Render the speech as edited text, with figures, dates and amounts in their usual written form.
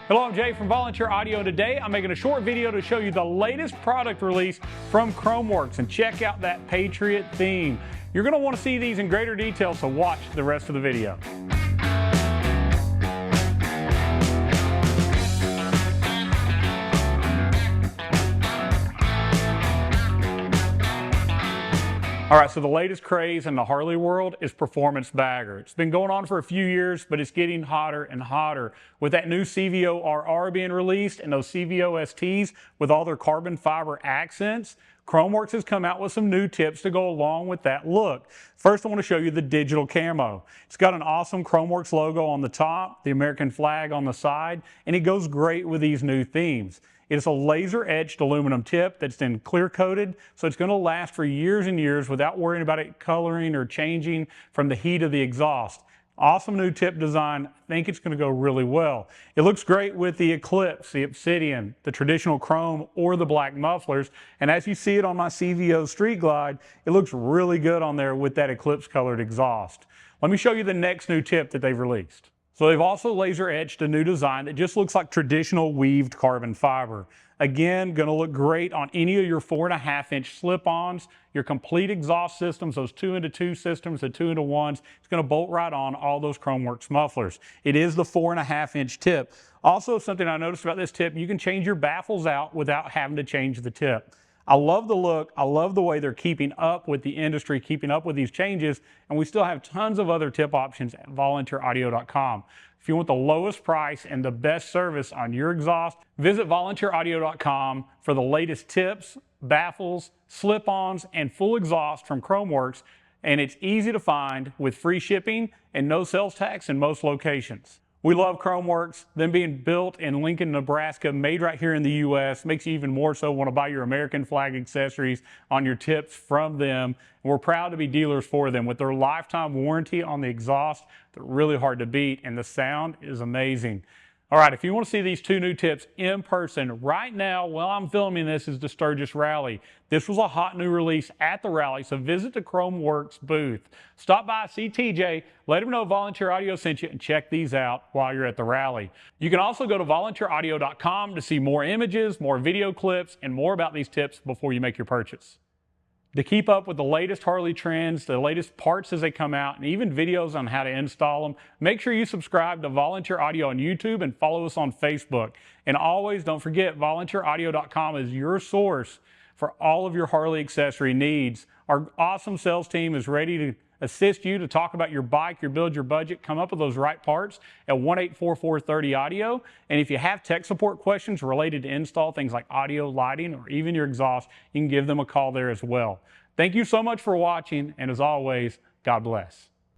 Hello, I'm Jay from Volunteer Audio, and today I'm making a short video to show you the latest product release from Khrome Werks, and check out that Patriot theme. You're going to want to see these in greater detail, so watch the rest of the video. All right, so the latest craze in the Harley world is performance bagger. It's been going on for a few years, but it's getting hotter and hotter. With that new CVO RR being released and those CVO STs with all their carbon fiber accents, Khrome Werks has come out with some new tips to go along with that look. First, I want to show you the digital camo. It's got an awesome Khrome Werks logo on the top, the American flag on the side, and it goes great with these new themes. It's a laser-etched aluminum tip that's then clear-coated, so it's going to last for years and years without worrying about it coloring or changing from the heat of the exhaust. Awesome new tip design. I think it's going to go really well. It looks great with the Eclipse, the Obsidian, the traditional chrome, or the black mufflers. And as you see it on my CVO Street Glide, it looks really good on there with that Eclipse colored exhaust. Let me show you the next new tip that they've released. So they've also laser etched a new design that just looks like traditional weaved carbon fiber. Again, going to look great on any of your 4.5-inch slip-ons, your complete exhaust systems, those 2-into-2 systems, the 2-into-1s. It's going to bolt right on all those Khrome Werks mufflers. It is the 4.5-inch tip. Also, something I noticed about this tip, you can change your baffles out without having to change the tip. I love the look. I love the way they're keeping up with the industry, keeping up with these changes, and we still have tons of other tip options at volunteeraudio.com. If you want the lowest price and the best service on your exhaust, visit volunteeraudio.com for the latest tips, baffles, slip-ons, and full exhaust from Khrome Werks, and it's easy to find with free shipping and no sales tax in most locations. We love Khrome Werks. Them being built in Lincoln, Nebraska, made right here in the U.S. makes you even more so want to buy your American flag accessories on your tips from them. And we're proud to be dealers for them. With their lifetime warranty on the exhaust, they're really hard to beat, and the sound is amazing. All right, if you want to see these two new tips in person, right now, while I'm filming this, is the Sturgis Rally. This was a hot new release at the rally, so visit the Khrome Werks booth. Stop by, see TJ, let him know Volunteer Audio sent you, and check these out while you're at the rally. You can also go to volunteeraudio.com to see more images, more video clips, and more about these tips before you make your purchase. To keep up with the latest Harley trends, the latest parts as they come out, and even videos on how to install them, make sure you subscribe to Volunteer Audio on YouTube and follow us on Facebook. And always don't forget, volunteeraudio.com is your source for all of your Harley accessory needs. Our awesome sales team is ready to assist you to talk about your bike, your build, your budget, come up with those right parts at 1-844-30-AUDIO. And if you have tech support questions related to install, things like audio, lighting, or even your exhaust, you can give them a call there as well. Thank you so much for watching, and as always, God bless.